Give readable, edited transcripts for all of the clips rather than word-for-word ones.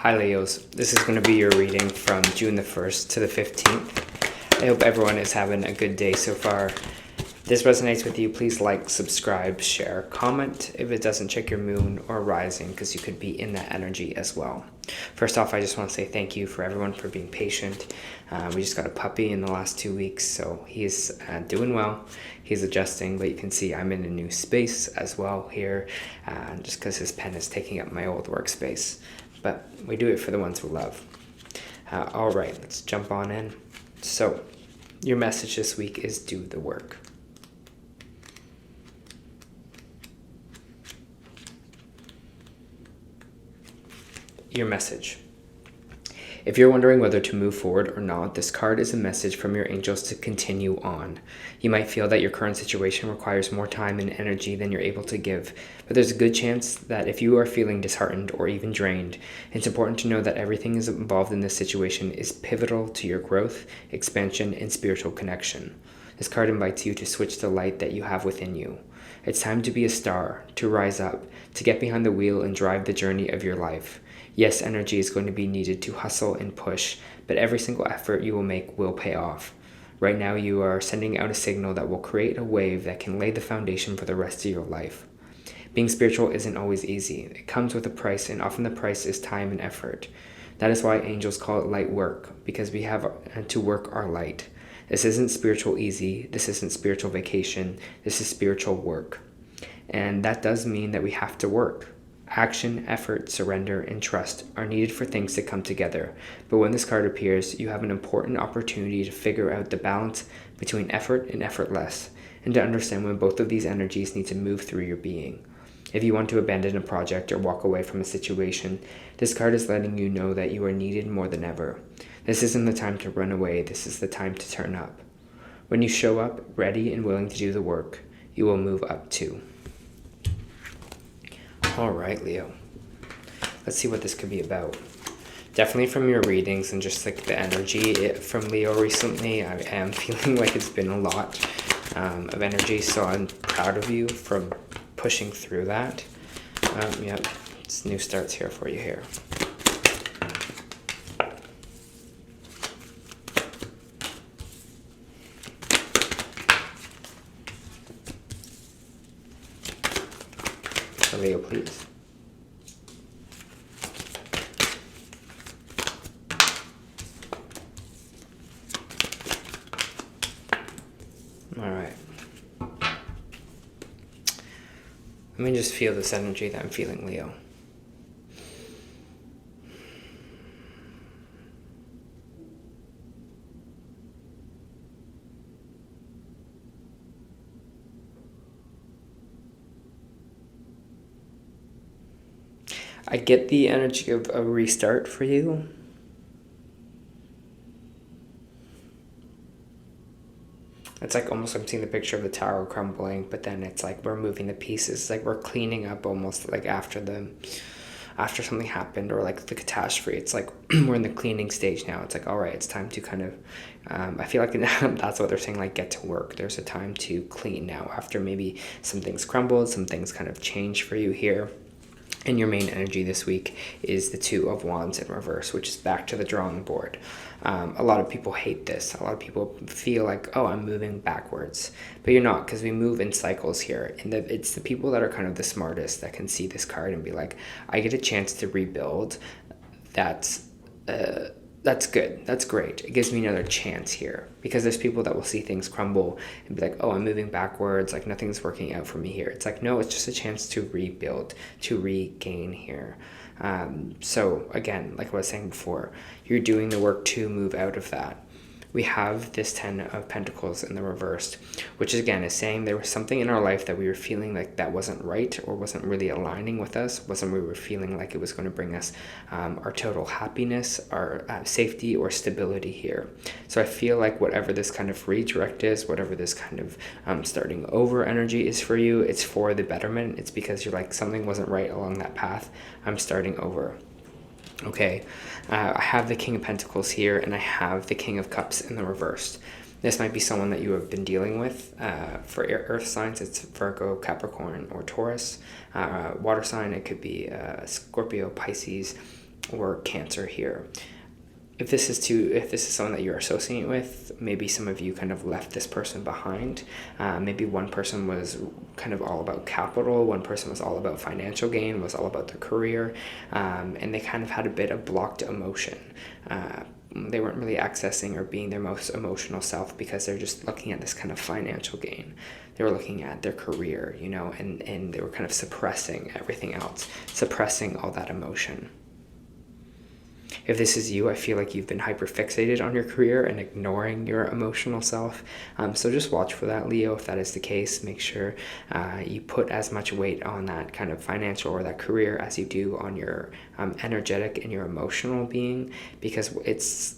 Hi Leos, this is going to be your reading from June the 1st to the 15th. I hope everyone is having a good day so far. If this resonates with you, please like, subscribe, share, comment. If it doesn't, check your moon or rising because you could be in that energy as well. First off, I just want to say thank you for everyone for being patient. We just got a puppy in the last 2 weeks, so he's doing well. He's adjusting, but you can see I'm in a new space as well here, just because his pen is taking up my old workspace. But we do it for the ones who love. All right, let's jump on in. So, your message this week is do the work. Your message. If you're wondering whether to move forward or not, this card is a message from your angels to continue on. You might feel that your current situation requires more time and energy than you're able to give, but there's a good chance that if you are feeling disheartened or even drained, it's important to know that everything is involved in this situation is pivotal to your growth, expansion, and spiritual connection. This card invites you to switch the light that you have within you. It's time to be a star, to rise up, to get behind the wheel and drive the journey of your life. Yes, energy is going to be needed to hustle and push, but every single effort you will make will pay off. Right now, you are sending out a signal that will create a wave that can lay the foundation for the rest of your life. Being spiritual isn't always easy. It comes with a price, and often the price is time and effort. That is why angels call it light work, because we have to work our light. This isn't spiritual easy. This isn't spiritual vacation. This is spiritual work. And that does mean that we have to work. Action, effort, surrender, and trust are needed for things to come together. But when this card appears, you have an important opportunity to figure out the balance between effort and effortless, and to understand when both of these energies need to move through your being. If you want to abandon a project or walk away from a situation, this card is letting you know that you are needed more than ever. This isn't the time to run away, this is the time to turn up. When you show up, ready and willing to do the work, you will move up too. All right, Leo. Let's see what this could be about. Definitely from your readings and just like the energy from Leo recently, I am feeling like it's been a lot of energy, so I'm proud of you from pushing through that. Yep, it's new starts here for you here. Leo, please. All right. Let me just feel this energy that I'm feeling, Leo. I get the energy of a restart for you. It's like almost I'm seeing the picture of the tower crumbling, but then it's like we're moving the pieces. It's like we're cleaning up almost like after something happened or like the catastrophe. It's like we're in the cleaning stage now. It's like, all right, it's time to kind of, I feel like that's what they're saying, like get to work. There's a time to clean now after maybe some things crumbled, some things kind of changed for you here. And your main energy this week is the Two of Wands in reverse, which is back to the drawing board. A lot of people hate this. A lot of people feel like, oh, I'm moving backwards. But you're not, because we move in cycles here. And it's the people that are kind of the smartest that can see this card and be like, I get a chance to rebuild. That's good. That's great. It gives me another chance here, because there's people that will see things crumble and be like, oh, I'm moving backwards. Like nothing's working out for me here. It's like, no, it's just a chance to rebuild, to regain here. So again, like I was saying before, you're doing the work to move out of that. We have this 10 of Pentacles in the reversed, which again is saying there was something in our life that we were feeling like that wasn't right or wasn't really aligning with us, wasn't we were feeling like it was going to bring us our total happiness, our safety or stability here. So I feel like whatever this kind of redirect is, whatever this kind of starting over energy is for you, it's for the betterment. It's because you're like, something wasn't right along that path. I'm starting over. Okay, I have the King of Pentacles here, and I have the King of Cups in the reversed. This might be someone that you have been dealing with. For earth signs, it's Virgo, Capricorn, or Taurus. Water sign, it could be Scorpio, Pisces. or Cancer here. If this is someone that you're associating with, maybe some of you kind of left this person behind. Maybe one person was kind of all about capital, one person was all about financial gain, was all about their career, and they kind of had a bit of blocked emotion. They weren't really accessing or being their most emotional self because they're just looking at this kind of financial gain. They were looking at their career, you know, and they were kind of suppressing everything else, suppressing all that emotion. If this is you, I feel like you've been hyper-fixated on your career and ignoring your emotional self. So just watch for that, Leo. If that is the case, make sure you put as much weight on that kind of financial or that career as you do on your energetic and your emotional being, because it's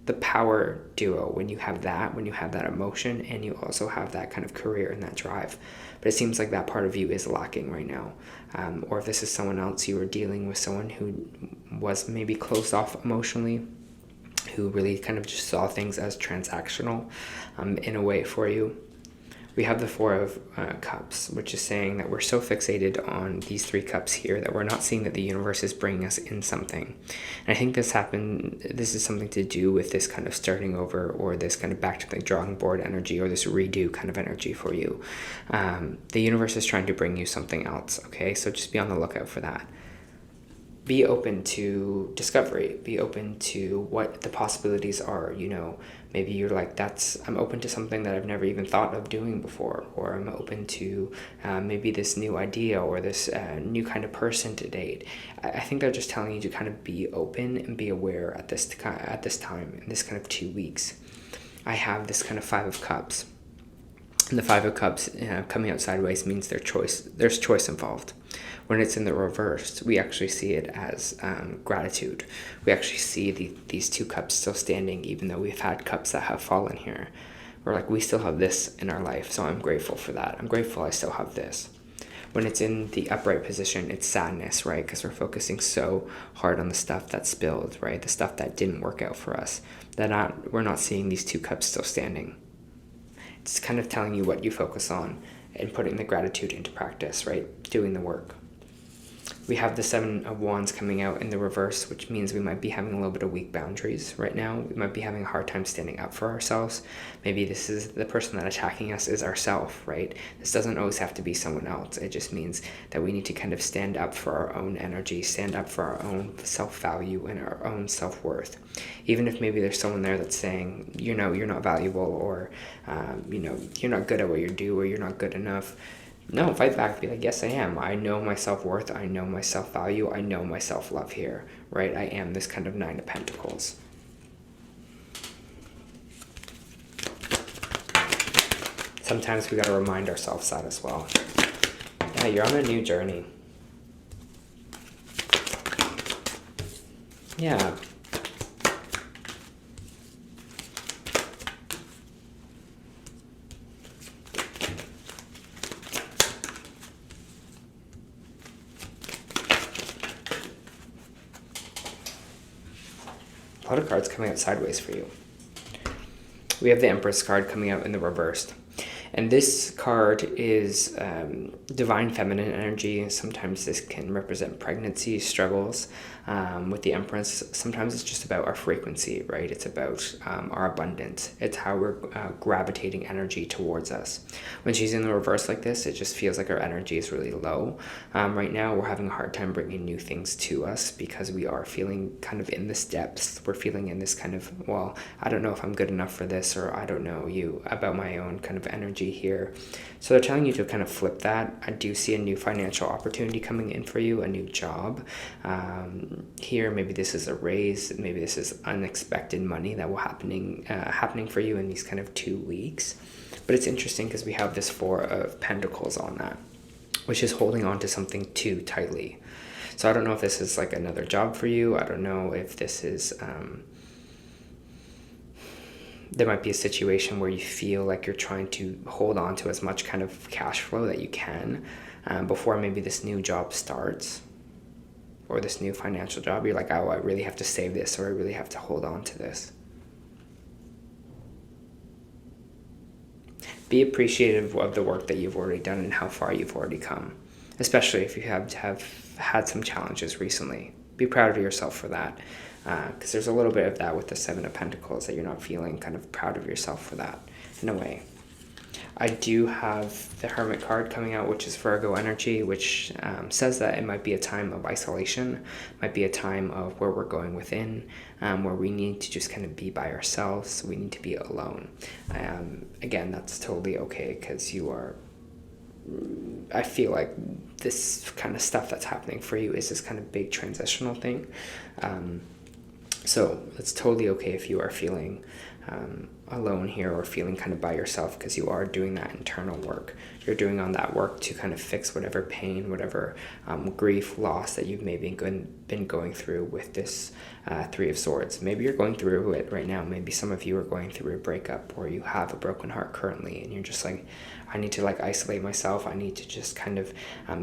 the power duo when you have that emotion and you also have that kind of career and that drive. But it seems like that part of you is lacking right now. Or if this is someone else, you are dealing with someone who was maybe closed off emotionally, who really kind of just saw things as transactional in a way for you. We have the Four of Cups, which is saying that we're so fixated on these 3 cups here that we're not seeing that the universe is bringing us in something. And I think this is something to do with this kind of starting over, or this kind of back to the drawing board energy, or this redo kind of energy for you. The universe is trying to bring you something else, okay? So just be on the lookout for that. Be open to discovery. Be open to what the possibilities are, you know. Maybe you're like, I'm open to something that I've never even thought of doing before, or I'm open to maybe this new idea or this new kind of person to date. I think they're just telling you to kind of be open and be aware at this time, in this kind of 2 weeks. I have this kind of 5 of Cups. And the 5 of Cups coming out sideways means there's choice involved. When it's in the reverse, we actually see it as gratitude. We actually see these 2 cups still standing, even though we've had cups that have fallen here. We're like, we still have this in our life, so I'm grateful for that. I'm grateful I still have this. When it's in the upright position, it's sadness, right? Because we're focusing so hard on the stuff that spilled, right? The stuff that didn't work out for us. We're not seeing these 2 cups still standing. It's kind of telling you what you focus on and putting the gratitude into practice, right? Doing the work. We have the 7 of Wands coming out in the reverse, which means we might be having a little bit of weak boundaries right now. We might be having a hard time standing up for ourselves. Maybe this is the person that attacking us is ourself, right? This doesn't always have to be someone else. It just means that we need to kind of stand up for our own energy, stand up for our own self-value and our own self-worth. Even if maybe there's someone there that's saying, you know, you're not valuable, or, you know, you're not good at what you do, or you're not good enough. No, fight back. Be like, yes, I am. I know my self-worth. I know my self-value. I know my self-love here, right? I am this kind of 9 of Pentacles. Sometimes we got to remind ourselves that as well. Yeah, you're on a new journey. Yeah. A lot of cards coming out sideways for you. We have the Empress card coming out in the reversed. And this card is divine feminine energy. Sometimes this can represent pregnancy, struggles. With the Empress, sometimes it's just about our frequency, right? It's about our abundance. It's how we're gravitating energy towards us. When she's in the reverse like this, it just feels like our energy is really low. Right now, we're having a hard time bringing new things to us because we are feeling kind of in this depths. We're feeling in this kind of, well, I don't know if I'm good enough for this, or I don't know about my own kind of energy here. So they're telling you to kind of flip that. I do see a new financial opportunity coming in for you, a new job. Here, maybe this is a raise, maybe this is unexpected money that will happening for you in these kind of 2 weeks. But it's interesting because we have this 4 of Pentacles on that, which is holding on to something too tightly. So I don't know if this is like another job for you. I don't know if this is there might be a situation where you feel like you're trying to hold on to as much kind of cash flow that you can before maybe this new job starts, or this new financial job. You're like, oh, I really have to save this, or I really have to hold on to this. Be appreciative of the work that you've already done and how far you've already come, especially if you have had some challenges recently. Be proud of yourself for that. Because there's a little bit of that with the Seven of Pentacles, that you're not feeling kind of proud of yourself for that in a way. I do have the Hermit card coming out, which is Virgo energy, which says that it might be a time of isolation, might be a time of where we're going within, where we need to just kind of be by ourselves. We need to be alone. Again, that's totally okay, because you are, I feel like this kind of stuff that's happening for you is this kind of big transitional thing. So it's totally okay if you are feeling alone here, or feeling kind of by yourself, because you are doing that internal work. You're doing on that work to kind of fix whatever pain, whatever grief, loss that you've maybe been going through with this Three of Swords. Maybe you're going through it right now. Maybe some of you are going through a breakup, or you have a broken heart currently, and you're just like, I need to like isolate myself. I need to just kind of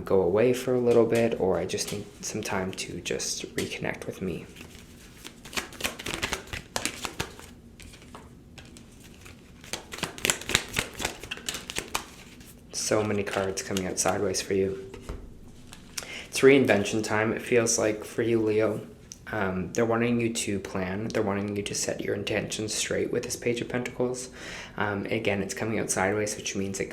go away for a little bit, or I just need some time to just reconnect with me. So many cards coming out sideways for you. It's reinvention time, it feels like, for you, Leo. They're wanting you to plan. They're wanting you to set your intentions straight with this Page of Pentacles. Again, it's coming out sideways, which means it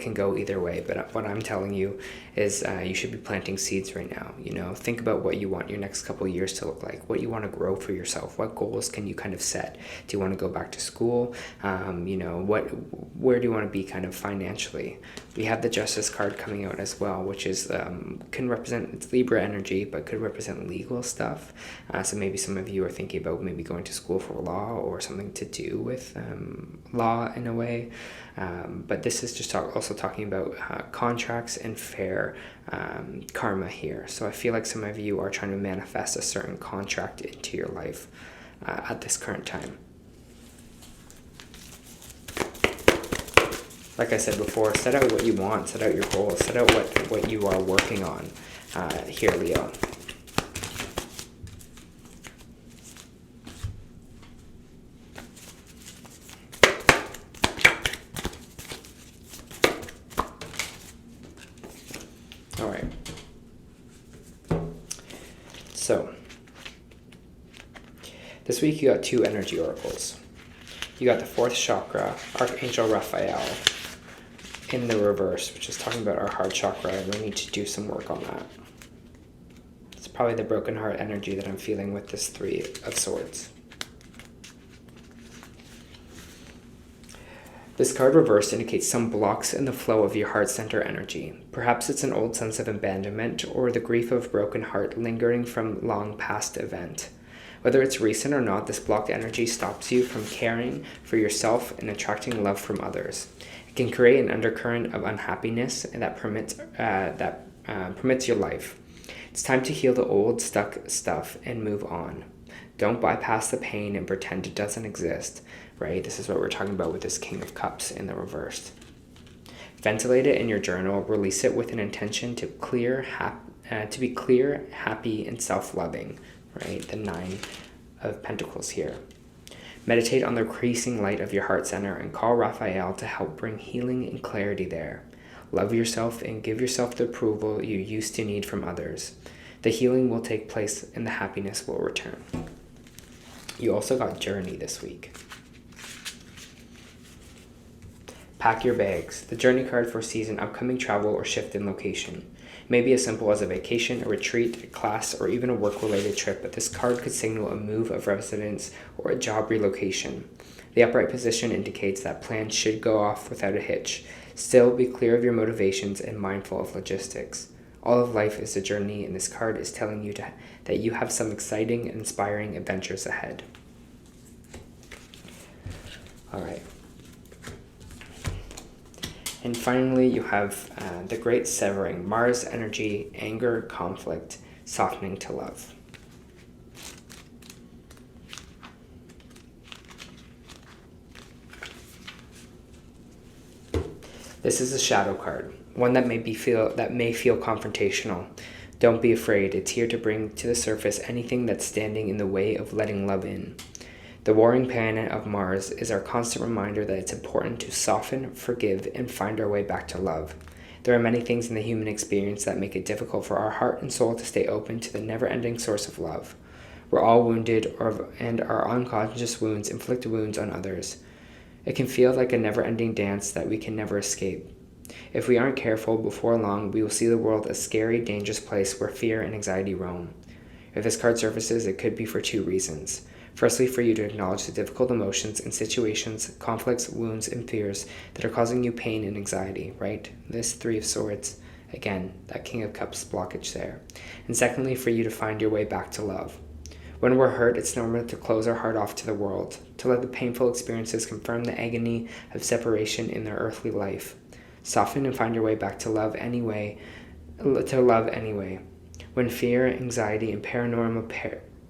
can go either way. But what I'm telling you is you should be planting seeds right now. You know, think about what you want your next couple of years to look like, what you want to grow for yourself. What goals can you kind of set? Do you want to go back to school? You know, where do you want to be kind of financially? We have the Justice card coming out as well, which is can represent, it's Libra energy, but could represent legal stuff. So maybe some of you are thinking about maybe going to school for law, or something to do with law in a way. But this is just also talking about contracts and fair karma here. So I feel like some of you are trying to manifest a certain contract into your life at this current time. Like I said before, set out what you want, set out your goals, set out what you are working on here, Leo. All right. So, this week you got two energy oracles. You got the 4th chakra, Archangel Raphael, in the reverse, which is talking about our heart chakra, and we need to do some work on that. It's probably the broken heart energy that I'm feeling with this 3 of Swords. This card reversed indicates some blocks in the flow of your heart center energy. Perhaps it's an old sense of abandonment, or the grief of broken heart lingering from long past event. Whether it's recent or not, this blocked energy stops you from caring for yourself and attracting love from others. It can create an undercurrent of unhappiness that permits your life. It's time to heal the old stuck stuff and move on. Don't bypass the pain and pretend it doesn't exist, right? This is what we're talking about with this King of Cups in the reversed. Ventilate it in your journal. Release it with an intention to be clear, happy, and self-loving, right? The 9 of Pentacles here. Meditate on the increasing light of your heart center and call Raphael to help bring healing and clarity there. Love yourself and give yourself the approval you used to need from others. The healing will take place and the happiness will return. You also got Journey this week. Pack your bags. The Journey card foresees an upcoming travel or shift in location. Maybe as simple as a vacation, a retreat, a class, or even a work-related trip, but this card could signal a move of residence or a job relocation. The upright position indicates that plans should go off without a hitch. Still, be clear of your motivations and mindful of logistics. All of life is a journey, and this card is telling you that you have some exciting and inspiring adventures ahead. All right. And finally, you have the Great Severing, Mars energy, anger, conflict, softening to love. This is a shadow card, one that may feel confrontational. Don't be afraid. It's here to bring to the surface anything that's standing in the way of letting love in. The warring planet of Mars is our constant reminder that it's important to soften, forgive, and find our way back to love. There are many things in the human experience that make it difficult for our heart and soul to stay open to the never-ending source of love. We're all wounded, and our unconscious wounds inflict wounds on others. It can feel like a never-ending dance that we can never escape. If we aren't careful, before long, we will see the world a scary, dangerous place where fear and anxiety roam. If this card surfaces, it could be for two reasons. Firstly, for you to acknowledge the difficult emotions and situations, conflicts, wounds, and fears that are causing you pain and anxiety, right? This Three of Swords, again, that King of Cups blockage there. And secondly, for you to find your way back to love. When we're hurt, it's normal to close our heart off to the world, to let the painful experiences confirm the agony of separation in their earthly life. Soften and find your way back to love anyway. When fear, anxiety, and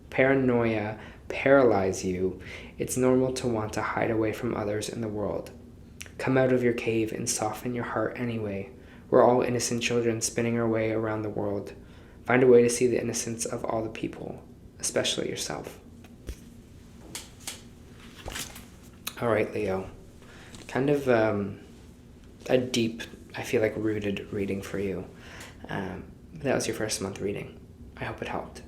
paranoia paralyze you, it's normal to want to hide away from others in the world. Come out of your cave and soften your heart anyway. We're all innocent children spinning our way around the world. Find a way to see the innocence of all the people, especially yourself. All right, Leo. Kind of a deep, I feel like, rooted reading for you. That was your first month reading. I hope it helped.